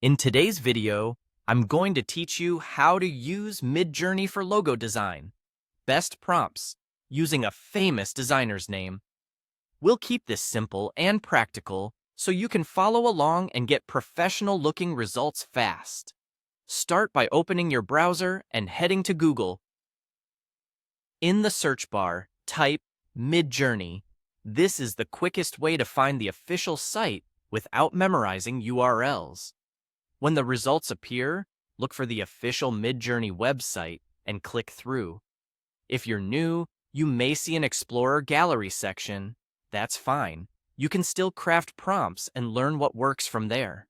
In today's video, I'm going to teach you how to use Midjourney for logo design. Best prompts, using a famous designer's name. We'll keep this simple and practical so you can follow along and get professional-looking results fast. Start by opening your browser and heading to Google. In the search bar, type Midjourney. This is the quickest way to find the official site without memorizing URLs. When the results appear, look for the official Midjourney website and click through. If you're new, you may see an Explorer Gallery section. That's fine. You can still craft prompts and learn what works from there.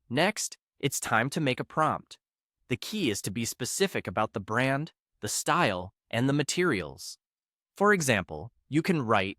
Next, it's time to make a prompt. The key is to be specific about the brand, the style, and the materials. For example, you can write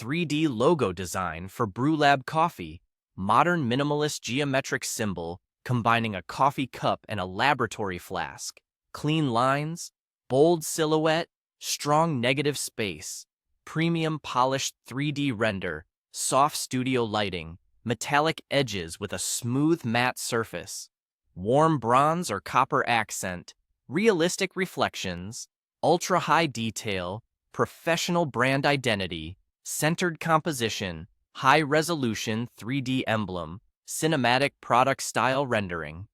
3D logo design for Brewlab Coffee, modern minimalist geometric symbol combining a coffee cup and a laboratory flask, clean lines, bold silhouette, strong negative space, premium polished 3D render, soft studio lighting, metallic edges with a smooth matte surface, warm bronze or copper accent, realistic reflections, ultra-high detail, professional brand identity, centered composition, high-resolution 3D emblem, cinematic product style rendering.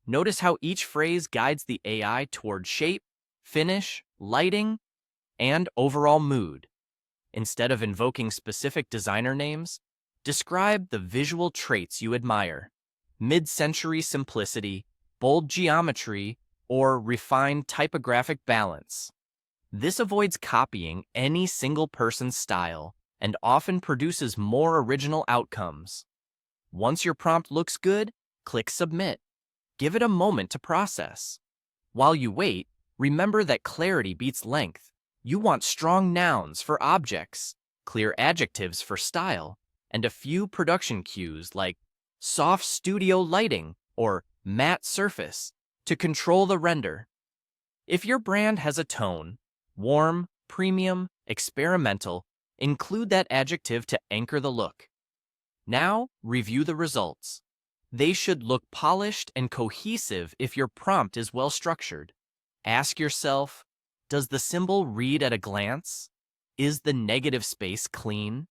Notice how each phrase guides the AI toward shape, finish, lighting, and overall mood. Instead of invoking specific designer names, describe the visual traits you admire: mid-century simplicity, bold geometry, or refined typographic balance. This avoids copying any single person's style and often produces more original outcomes. Once your prompt looks good, click Submit. Give it a moment to process. While you wait, remember that clarity beats length. You want strong nouns for objects, clear adjectives for style, and a few production cues like soft studio lighting or matte surface to control the render. If your brand has a tone, warm, premium, experimental, include that adjective to anchor the look. Now, review the results. They should look polished and cohesive if your prompt is well structured. Ask yourself, does the symbol read at a glance? Is the negative space clean?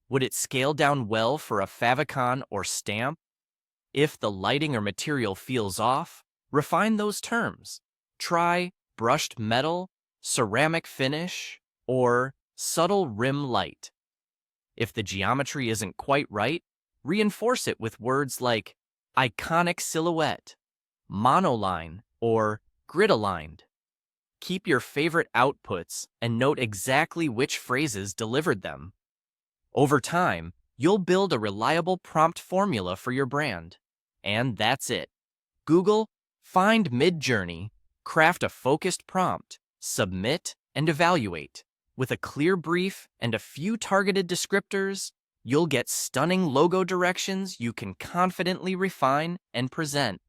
Would it scale down well for a favicon or stamp? If the lighting or material feels off, refine those terms. Try brushed metal, ceramic finish, or subtle rim light. If the geometry isn't quite right, reinforce it with words like iconic silhouette, monoline, or grid-aligned. Keep your favorite outputs and note exactly which phrases delivered them. Over time, you'll build a reliable prompt formula for your brand. And that's it. Google, find Midjourney, craft a focused prompt, submit, and evaluate. With a clear brief and a few targeted descriptors, you'll get stunning logo directions you can confidently refine and present.